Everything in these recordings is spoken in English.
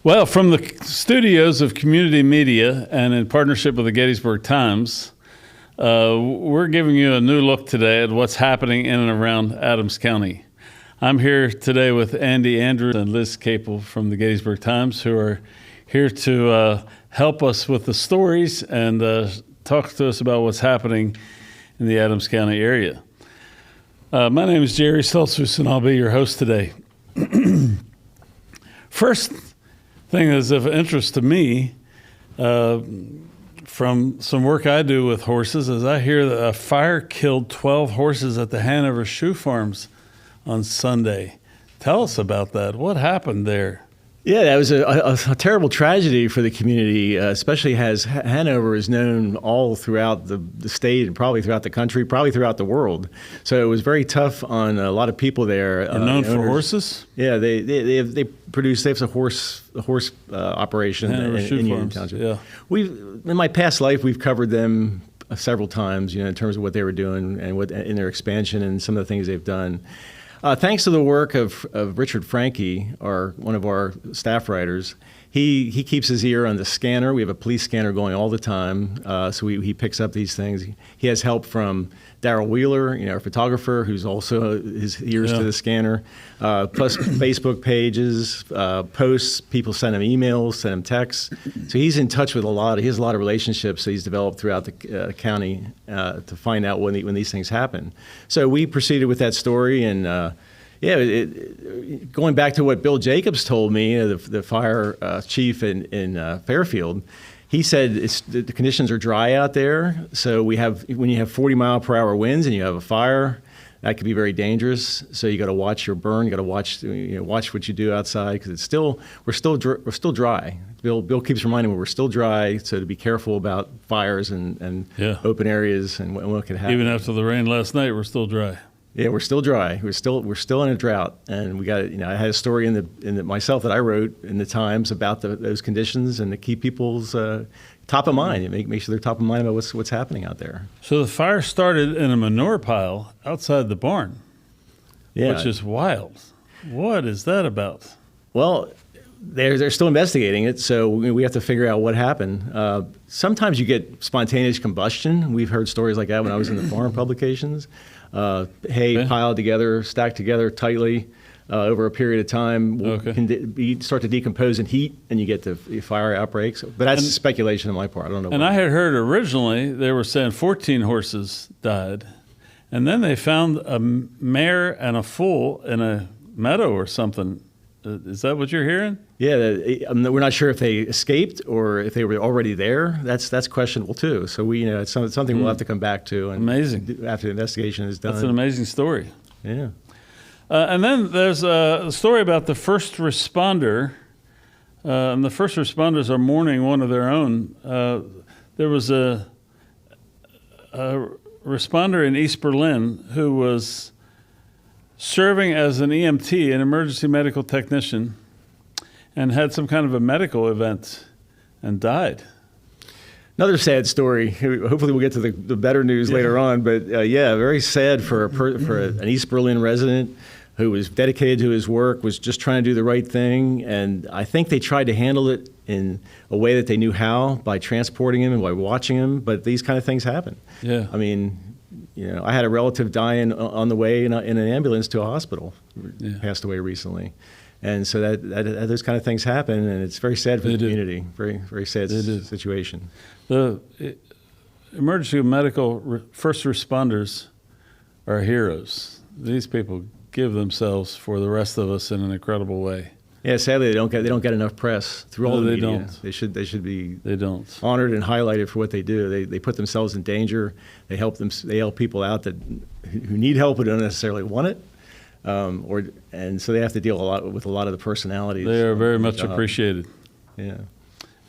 Well, from the studios of Community Media and in partnership with the Gettysburg Times, we're giving you a new look today at what's happening in and around Adams County. I'm here today with Andy Andrews and Liz Caples from the Gettysburg Times, who are here to help us with the stories and talk to us about what's happening in the Adams County area. My name is Gerry Stoltzfoos, and I'll be your host today. First thing that's of interest to me from some work I do with horses is I hear that a fire killed 12 horses at the Hanover Shoe Farms on Sunday. Tell us about that. What happened there? Yeah, that was a terrible tragedy for the community, especially as Hanover is known all throughout the state and probably throughout the country, probably throughout the world. So it was very tough on a lot of people there. They're known for horses? Yeah, they have a horse operation Hanover in Shoe Union Farms. Township. Yeah. In my past life, we've covered them several times, in terms of what they were doing and what in their expansion and some of the things they've done. Thanks to the work of Richard Franke, one of our staff writers, he keeps his ear on the scanner. We have a police scanner going all the time, so he picks up these things. He has help from Darrell Wheeler, our photographer, who's also his ears to the scanner, plus Facebook pages, posts. People send him emails, send him texts. So he's in touch with he has a lot of relationships that he's developed throughout the county to find out when these things happen. So we proceeded with that story, and going back to what Bill Jacobs told me, the fire chief in Fairfield, he said the conditions are dry out there. So when you have 40-mile-per-hour winds and you have a fire, that could be very dangerous. So you got to watch your burn. You got to watch what you do outside because we're still dry. Bill keeps reminding me we're still dry. So to be careful about fires and open areas and what could happen. Even after the rain last night, we're still dry. Yeah, we're still dry. We're still in a drought, and we got. I had a story in myself that I wrote in the Times about those conditions and to keep people's top of mind and make sure they're top of mind about what's happening out there. So the fire started in a manure pile outside the barn, which is wild. What is that about? Well, they're still investigating it, so we have to figure out what happened. Sometimes you get spontaneous combustion. We've heard stories like that when I was in the farm publications. Hay piled together, stacked together tightly over a period of time can start to decompose in heat, and you get the fire outbreaks. But that's speculation on my part. I don't know. And I had heard originally they were saying 14 horses died, and then they found a mare and a foal in a meadow or something. Is that what you're hearing? Yeah, we're not sure if they escaped or if they were already there. That's questionable too. So it's something we'll have to come back to. And amazing. After the investigation is done. That's an amazing story. Yeah. And then there's a story about the first responder, and the first responders are mourning one of their own. There was a responder in East Berlin who was serving as an EMT, an emergency medical technician, and had some kind of a medical event and died. Another sad story. Hopefully we'll get to the better news later on, but very sad for an East Berlin resident who was dedicated to his work, was just trying to do the right thing, and I think they tried to handle it in a way that they knew how, by transporting him and by watching him, but these kind of things happen. Yeah. I mean, I had a relative dying on the way in an ambulance to a hospital, passed away recently. And so that those kind of things happen, and it's very sad for the community. Very, very sad situation. The emergency medical first responders are heroes. These people give themselves for the rest of us in an incredible way. Yeah, sadly they don't get enough press through all the media. Don't. They should be honored and highlighted for what they do. They put themselves in danger. They help people out who need help but don't necessarily want it. And so they have to deal with a lot of the personalities. They are very much appreciated. Yeah.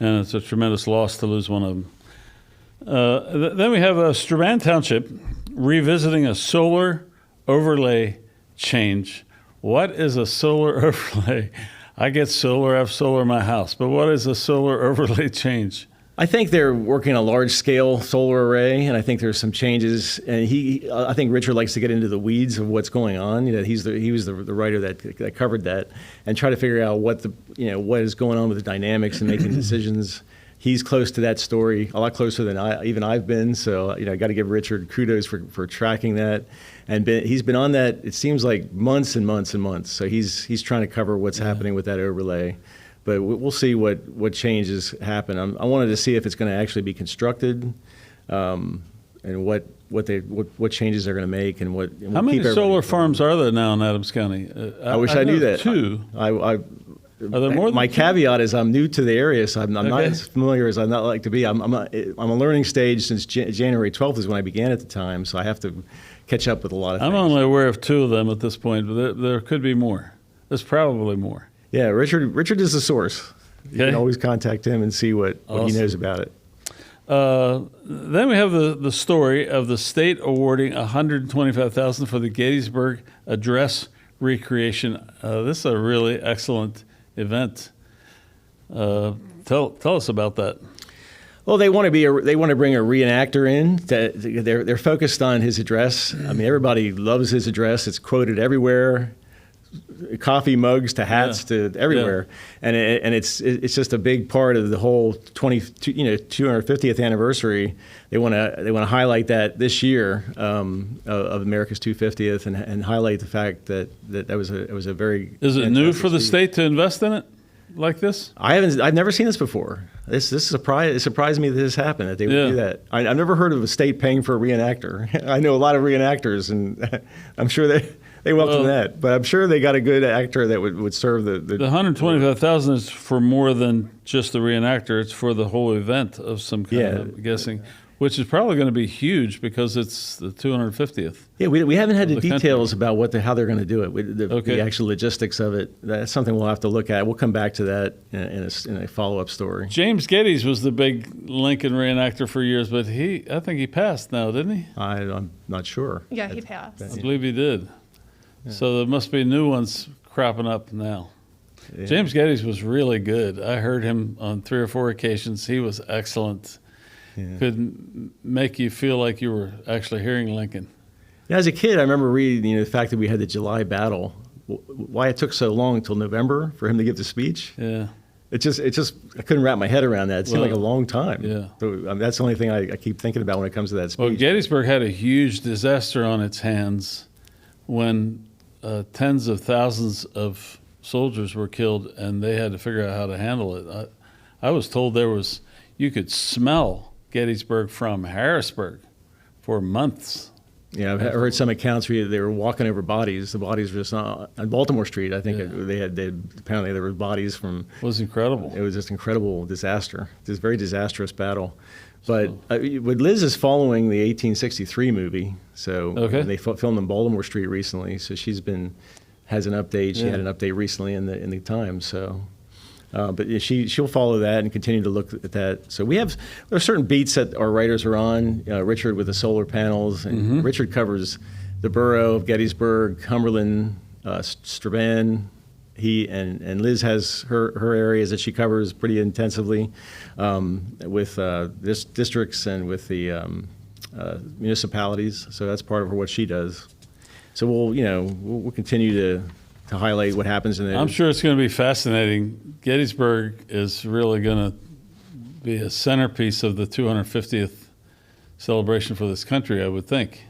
And it's a tremendous loss to lose one of them. Then we have Strabane Township revisiting a solar overlay change. What is a solar overlay? I get solar, I have solar in my house, but what is a solar overlay change? I think they're working on a large-scale solar array, and I think there's some changes. And I think Richard likes to get into the weeds of what's going on. He was the writer that covered that, and try to figure out what is going on with the dynamics and making decisions. He's close to that story, a lot closer than I've been. So I got to give Richard kudos for tracking that, and he's been on that. It seems like months and months and months. So he's trying to cover what's happening with that overlay. But we'll see what changes happen. I wanted to see if it's going to actually be constructed, and what changes they're going to make, and what. How many solar farms are there now in Adams County? I wish I knew that. Two. Are there more than my two? caveat is I'm new to the area, so I'm not as familiar as I'd not like to be. I'm a learning stage since January 12th is when I began at the time, so I have to catch up with a lot of things. I'm only aware of two of them at this point, but there could be more. There's probably more. Yeah, Richard is the source. You can always contact him and see what he knows about it. Then we have the story of the state awarding $125,000 for the Gettysburg Address recreation. This is a really excellent event. Tell us about that. Well, they want to bring a reenactor in. They're focused on his address. I mean, everybody loves his address. It's quoted everywhere. Coffee mugs to hats to everywhere, and it's just a big part of the whole 250th anniversary. They want to highlight that this year of America's 250th, and highlight the fact that it was a very. Is it new for the state to invest in it like this? I've never seen this before. It surprised me that this happened, that they would do that. I've never heard of a state paying for a reenactor. I know a lot of reenactors, and I'm sure they welcome that, but I'm sure they got a good actor that would serve the. The $125,000 is for more than just the reenactor; it's for the whole event of some kind. I'm guessing, which is probably going to be huge because it's the 250th. Yeah, we haven't had the details about how they're going to do it. The actual logistics of it. That's something we'll have to look at. We'll come back to that in a follow-up story. James Geddes was the big Lincoln reenactor for years, but I think he passed now, didn't he? I'm not sure. Yeah, he passed. I believe he did. Yeah. So there must be new ones cropping up now. Yeah. James Geddes was really good. I heard him on 3 or 4 occasions. He was excellent. Yeah. Could make you feel like you were actually hearing Lincoln. Yeah, as a kid, I remember reading the fact that we had the July battle. Why it took so long until November for him to give the speech. Yeah. It just I couldn't wrap my head around that. It seemed like a long time. Yeah. So, that's the only thing I keep thinking about when it comes to that speech. Well, Gettysburg had a huge disaster on its hands when tens of thousands of soldiers were killed, and they had to figure out how to handle it. I was told you could smell Gettysburg from Harrisburg for months. Yeah, I've heard some accounts where they were walking over bodies. The bodies were just on Baltimore Street. I think apparently there were bodies from. It was incredible. It was just incredible disaster. This very disastrous battle. But Liz is following the 1863 movie, so they filmed on Baltimore Street recently. So has an update. She had an update recently in the Times. So, but she'll follow that and continue to look at that. So there are certain beats that our writers are on. Richard with the solar panels, and Richard covers the borough of Gettysburg, Cumberland, Strabane. He and Liz has her areas that she covers pretty intensively with districts and with the municipalities. So that's part of what she does. So we'll continue to highlight what happens in there. I'm sure it's going to be fascinating. Gettysburg is really going to be a centerpiece of the 250th celebration for this country, I would think.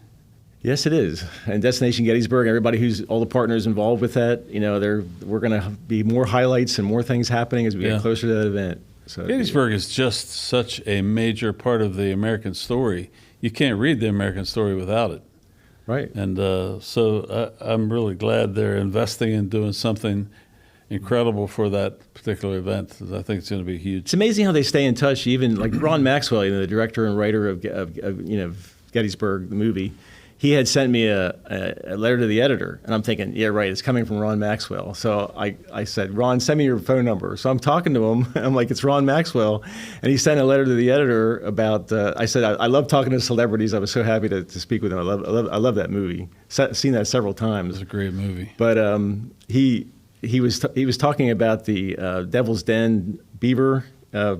Yes, it is. And Destination Gettysburg, everybody all the partners involved with that, we're going to be more highlights and more things happening as we get closer to that event. So Gettysburg is just such a major part of the American story. You can't read the American story without it. Right. And so I'm really glad they're investing in doing something incredible for that particular event. I think it's going to be huge. It's amazing how they stay in touch. Even like Ron Maxwell, the director and writer of Gettysburg, the movie. He had sent me a letter to the editor, and I'm thinking, yeah, right, it's coming from Ron Maxwell. So I said, Ron, send me your phone number. So I'm talking to him, and I'm like, it's Ron Maxwell. And he sent a letter to the editor about, I said, I love talking to celebrities. I was so happy to speak with him. I love that movie. Seen that several times. It's a great movie. But he was talking about the Devil's Den beaver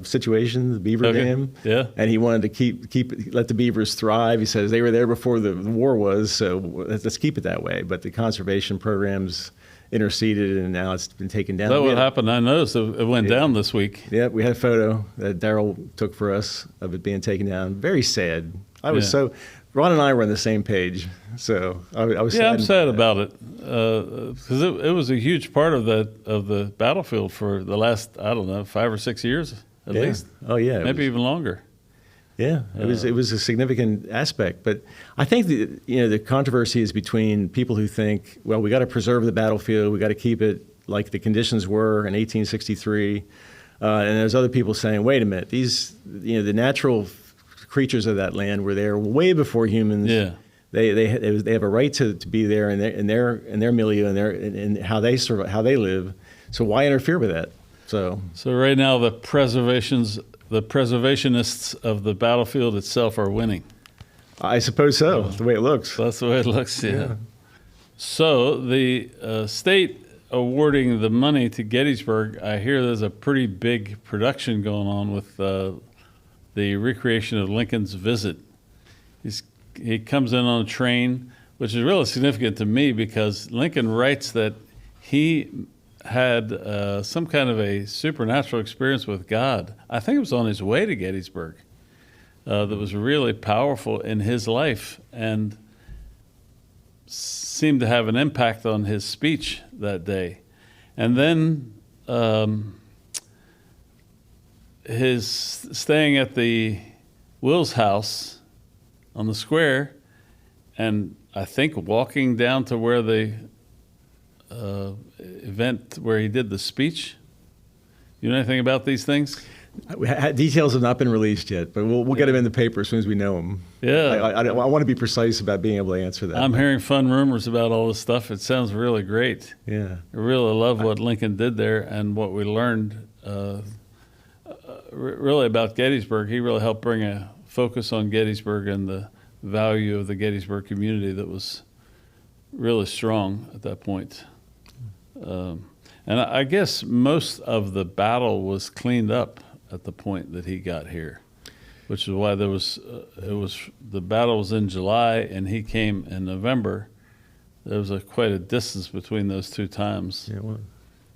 situation, the beaver dam. Yeah. And he wanted to let the beavers thrive. He says they were there before the war was, so let's keep it that way. But the conservation programs interceded, and now it's been taken down. Is that what happened? I noticed it went down this week. Yeah, we had a photo that Daryl took for us of it being taken down. Very sad. Ron and I were on the same page, so I was. Yeah, I'm sad about it because it was a huge part of the battlefield for the last 5 or 6 years at least. Oh yeah, maybe even longer. Yeah, it was a significant aspect, but I think the controversy is between people who think, well, we got to preserve the battlefield, we got to keep it like the conditions were in 1863, and there's other people saying, wait a minute, the natural creatures of that land were there way before humans. Yeah, they have a right to be there in their milieu and how they survive, how they live. So why interfere with that? So right now the preservationists of the battlefield itself are winning. I suppose so. The way it looks. That's the way it looks. Yeah. So the state awarding the money to Gettysburg, I hear there's a pretty big production going on with the recreation of Lincoln's visit. He comes in on a train, which is really significant to me because Lincoln writes that he had some kind of a supernatural experience with God. I think it was on his way to Gettysburg that was really powerful in his life and seemed to have an impact on his speech that day. And then his staying at the Will's house on the square, and I think walking down to where the event where he did the speech. You know anything about these things? Details have not been released yet, but we'll get them in the paper as soon as we know them. Yeah. I want to be precise about being able to answer that. I'm hearing fun rumors about all this stuff. It sounds really great. Yeah. I really love what Lincoln did there and what we learned really about Gettysburg. He really helped bring a focus on Gettysburg and the value of the Gettysburg community that was really strong at that point. And I guess most of the battle was cleaned up at the point that he got here, which is why the battle was in July and he came in November. There was quite a distance between those two times. Yeah, well,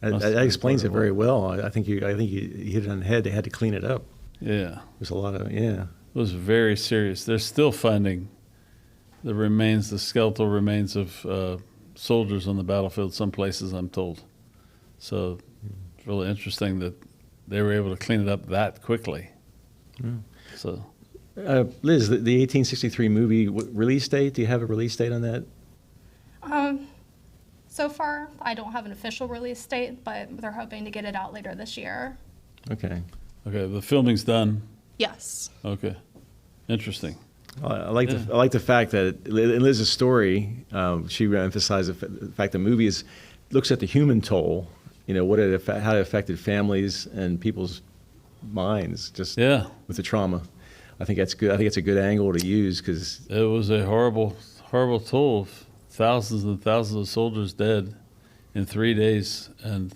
that explains it very well. I think you hit it on the head. They had to clean it up. Yeah, there's a lot of It was very serious. They're still finding the skeletal remains of soldiers on the battlefield some places, I'm told. So it's really interesting that they were able to clean it up that quickly. So, Liz, the 1863 movie release date, do you have a release date on that? So far, I don't have an official release date, but they're hoping to get it out later this year. Okay. The filming's done. Yes. Okay. Interesting. I like the fact that in Liz's story, she emphasized the fact the movie looks at the human toll. You know how it affected families and people's minds with the trauma. I think that's good. I think it's a good angle to use because it was a horrible, horrible toll. Thousands and thousands of soldiers dead in 3 days, and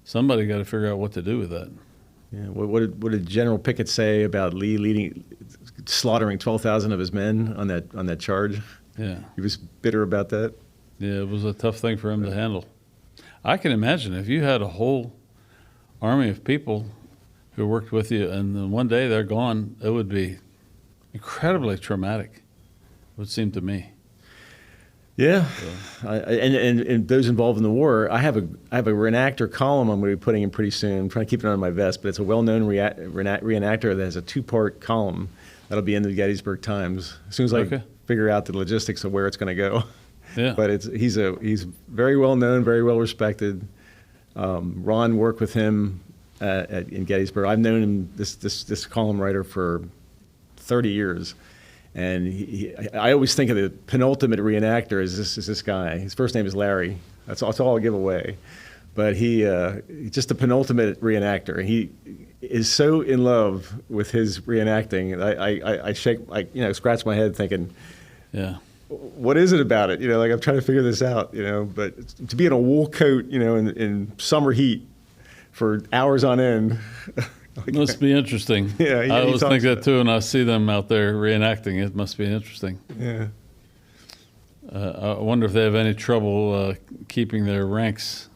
somebody got to figure out what to do with that. Yeah. What did General Pickett say about Lee slaughtering 12,000 of his men on that charge? Yeah. He was bitter about that. Yeah, it was a tough thing for him to handle. I can imagine if you had a whole army of people who worked with you and then one day they're gone, it would be incredibly traumatic, it would seem to me. Yeah, and those involved in the war, I have a reenactor column I'm going to be putting in pretty soon. I'm trying to keep it on my vest, but it's a well-known reenactor that has a 2-part column that'll be in the Gettysburg Times as soon as I figure out the logistics of where it's going to go. Yeah, but he's very well known, very well respected. Ron worked with him in Gettysburg. I've known him, this column writer, for 30 years. And I always think of the penultimate reenactor as this guy. His first name is Larry. That's all I'll give away. But he's just the penultimate reenactor. And he is so in love with his reenacting. I scratch my head thinking, yeah, what is it about it? Like I'm trying to figure this out. But to be in a wool coat, in summer heat for hours on end, Must be interesting. Yeah, I he always talks think that about- too, and I see them out there reenacting. It must be interesting. Yeah. I wonder if they have any trouble keeping their ranks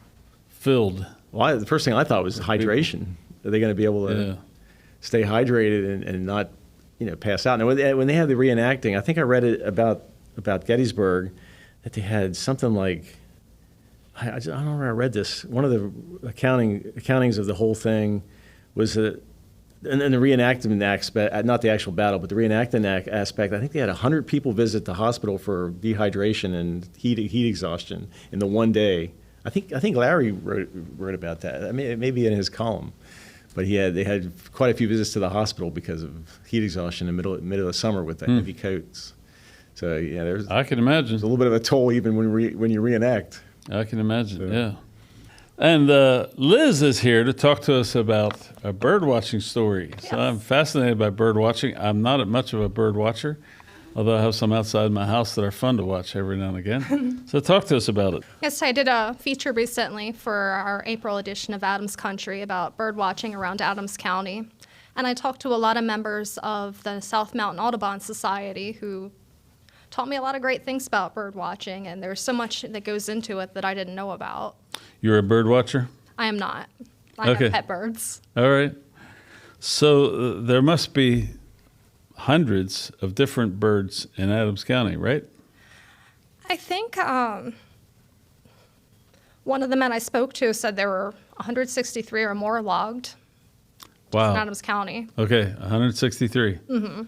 filled. Well, the first thing I thought was hydration. Are they going to be able to Yeah. stay hydrated and not, pass out? And when they had the reenacting, I think I read it about Gettysburg, that they had something like, I don't know where I read this. One of the accountings of the whole thing was that, and the reenactment aspect, not the actual battle, but the reenactment aspect, I think they had 100 people visit the hospital for dehydration and heat exhaustion in the one day. I think Larry wrote about that. I mean, it may be in his column, but they had quite a few visits to the hospital because of heat exhaustion in the middle of summer with the heavy coats. So yeah, there's I can imagine. a little bit of a toll even when you reenact. I can imagine, So- yeah. And Liz is here to talk to us about a bird watching story. So I'm fascinated by bird watching. I'm not much of a bird watcher, although I have some outside my house that are fun to watch every now and again. So talk to us about it. Yes, I did a feature recently for our April edition of Adams Country about bird watching around Adams County. And I talked to a lot of members of the South Mountain Audubon Society who taught me a lot of great things about bird watching, and there's so much that goes into it that I didn't know about. You're a bird watcher? I am not. I Okay. have pet birds. All right. So there must be hundreds of different birds in Adams County, right? I think one of the men I spoke to said there were 163 or more logged in Wow. Adams County. Okay, 163. Mm-hmm.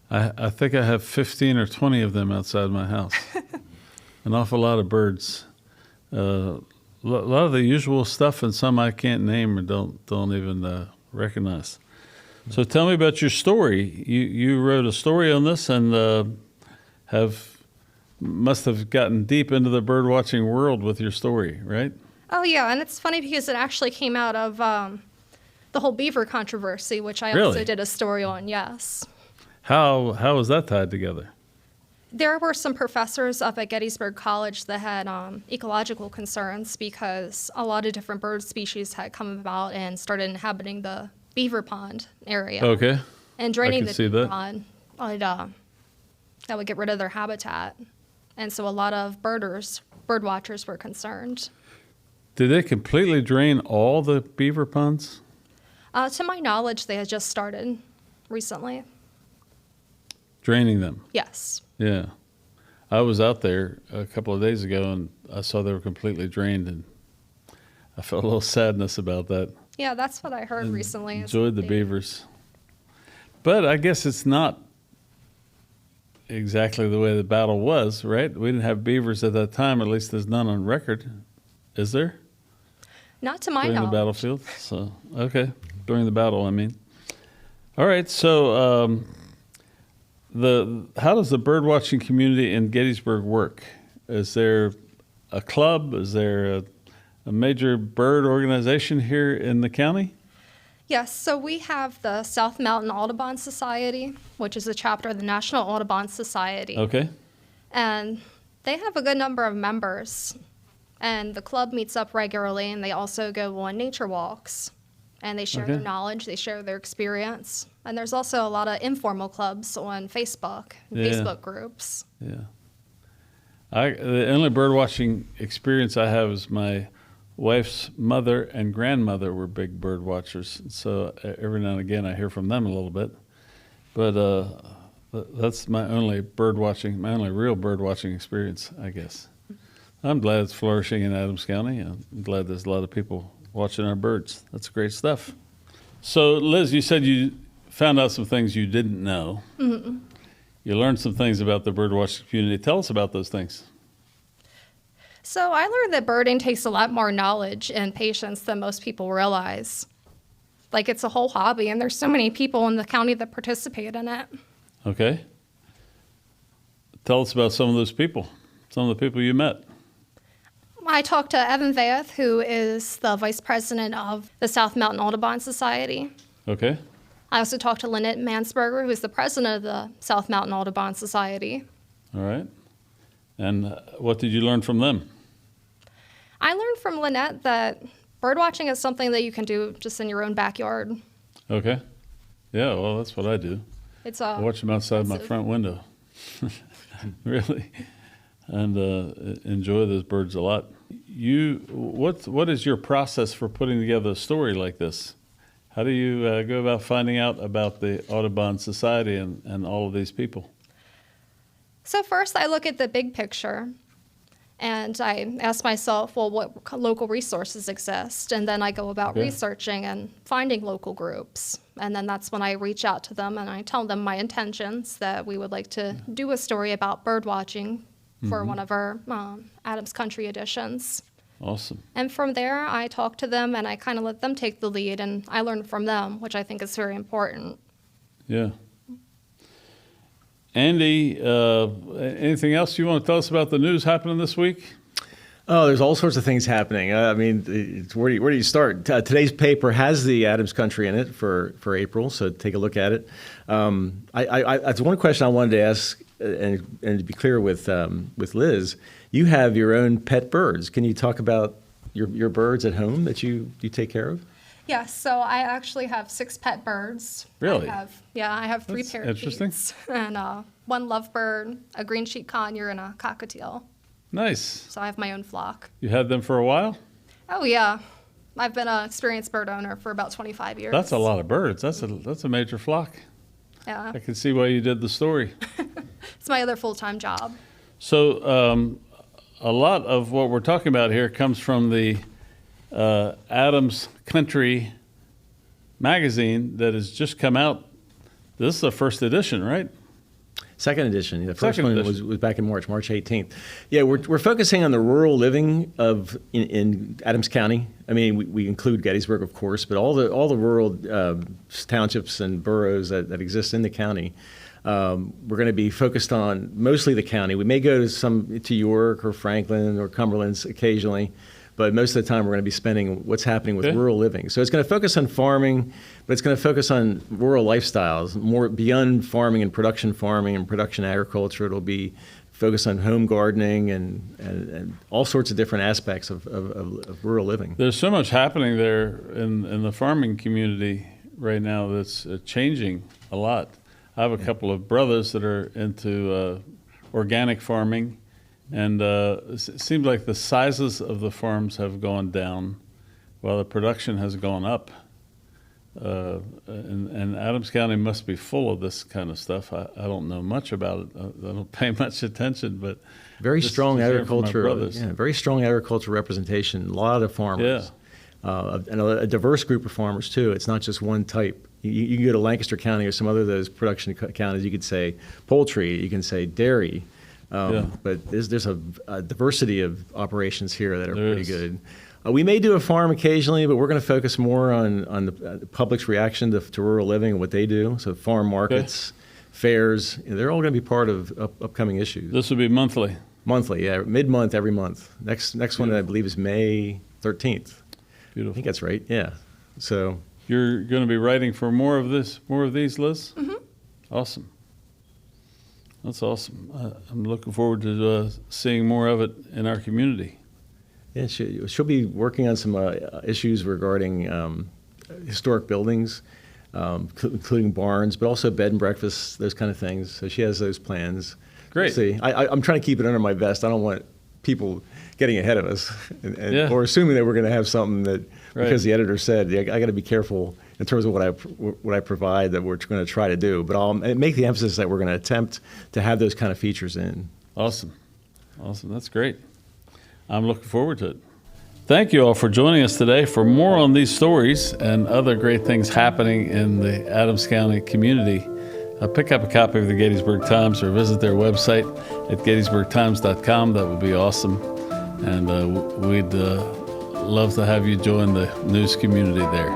I think I have 15 or 20 of them outside my house. An awful lot of birds. A lot of the usual stuff, and some I can't name or don't even recognize. So tell me about your story. You wrote a story on this and must have gotten deep into the bird watching world with your story, right? Oh, yeah, and it's funny because it actually came out of the whole beaver controversy, which I Really? also did a story on, yes. How was that tied together? There were some professors up at Gettysburg College that had ecological concerns because a lot of different bird species had come about and started inhabiting the beaver pond area. Okay. And draining can the see beaver that. pond that would get rid of their habitat. And so a lot of bird watchers were concerned. Did they completely drain all the beaver ponds? To my knowledge, they had just started recently. Draining them? Yes. Yeah. I was out there a couple of days ago and I saw they were completely drained, and I felt a little sadness about that. Yeah, that's what I heard recently. is Enjoyed the they- beavers. But I guess it's not exactly the way the battle was, right? We didn't have beavers at that time, at least there's none on record. Is there? Not to my During the knowledge. battlefield? So, okay. During the battle, I mean. All right, so how does the bird watching community in Gettysburg work? Is there a club? Is there a major bird organization here in the county? Yes, so we have the South Mountain Audubon Society, which is a chapter of the National Audubon Society. Okay. And they have a good number of members. And the club meets up regularly, and they also go on nature walks. And they share their Okay. knowledge, they share their experience. And there's also a lot of informal clubs on Facebook, Yeah. Facebook groups. Yeah. The only bird watching experience I have is my wife's mother and grandmother were big bird watchers. So every now and again I hear from them a little bit. But that's my only real bird watching experience, I guess. I'm glad it's flourishing in Adams County. I'm glad there's a lot of people watching our birds. That's great stuff. So Liz, you said you found out some things you didn't know. Mm-hmm. You learned some things about the bird watching community. Tell us about those things. So I learned that birding takes a lot more knowledge and patience than most people realize. Like, it's a whole hobby, and there's so many people in the county that participate in it. Okay. Tell us about some of those people, some of the people you met. I talked to Evan Vath, who is the vice president of the South Mountain Audubon Society. Okay. I also talked to Lynette Mansberger, who is the president of the South Mountain Audubon Society. All right. And what did you learn from them? I learned from Lynette that birdwatching is something that you can do just in your own backyard. Okay. Yeah, well, that's what I do. It's I watch them outside my impressive. front window. Really. And enjoy those birds a lot. What is your process for putting together a story like this? How do you go about finding out about the Audubon Society and all of these people? So first, I look at the big picture, and I ask myself, well, what local resources exist? And then I go about Okay. researching and finding local groups. And then that's when I reach out to them and I tell them my intentions, that we would like to do a story about bird watching for one of our Adams Country editions. Awesome. And from there, I talk to them and I kind of let them take the lead, and I learn from them, which I think is very important. Yeah. Andy, anything else you want to tell us about the news happening this week? Oh, there's all sorts of things happening. I mean, where do you start? Today's paper has the Adams Country in it for April, so take a look at it. That's one question I wanted to ask, and to be clear with Liz, you have your own pet birds. Can you talk about your birds at home that you take care of? Yeah, so I actually have 6 pet birds. Really? I have 3 That's interesting. parakeets and 1 lovebird, a green cheek conure, and a cockatiel. Nice. So I have my own flock. You had them for a while? Oh yeah, I've been an experienced bird owner for about 25 years. That's a lot of birds. That's a major flock. Yeah, I can see why you did the story. it's my other full-time job. So a lot of what we're talking about here comes from the Adams Country magazine that has just come out. This is the first edition, right? Second edition. The first Second one edition. was back in March 18th. Yeah, we're focusing on the rural living in Adams County. I mean, we include Gettysburg, of course, but all the rural townships and boroughs that exist in the county. We're going to be focused on mostly the county. We may go to York or Franklin or Cumberland occasionally, but most of the time we're going to be spending what's happening with Okay. rural living. So it's going to focus on farming, but it's going to focus on rural lifestyles, more beyond farming and production agriculture. It'll be focused on home gardening and all sorts of different aspects of rural living. There's so much happening there in the farming community right now that's changing a lot. I have a couple of brothers that are into organic farming, and it seems like the sizes of the farms have gone down while the production has gone up. And Adams County must be full of this kind of stuff. I don't know much about it. I don't pay much attention, but Very just strong hearing from my agriculture. brothers. Yeah, very strong agricultural representation. A lot of farmers. And a diverse group of farmers too. It's not just one type. You can go to Lancaster County or some other of those production counties. You could say poultry. You can say dairy. But there's a diversity of operations here that are There pretty is. good. We may do a farm occasionally, but we're going to focus more on the public's reaction to rural living and what they do. So farm markets, fairs, they're all going to be part of upcoming issues. This would be monthly. Monthly, yeah, mid-month every month. Next one I believe is May 13th. I Beautiful. think that's right. Yeah. So You're going to be writing for more of these, Liz? Mm-hmm. Awesome. That's awesome. I'm looking forward to seeing more of it in our community. yeah, she'll be working on some issues regarding historic buildings, including barns, but also bed and breakfasts, those kind of things. So she has those plans. Great. We'll see, I'm trying to keep it under my vest. I don't want people getting ahead of us Yeah. or assuming that we're going to have something that Right. because the editor said. I got to be careful in terms of what I provide that we're going to try to do. But I'll make the emphasis that we're going to attempt to have those kind of features in. Awesome. That's great. I'm looking forward to it. Thank you all for joining us today. For more on these stories and other great things happening in the Adams County community, pick up a copy of the Gettysburg Times or visit their website at gettysburgtimes.com. That would be awesome. And we'd love to have you join the news community there.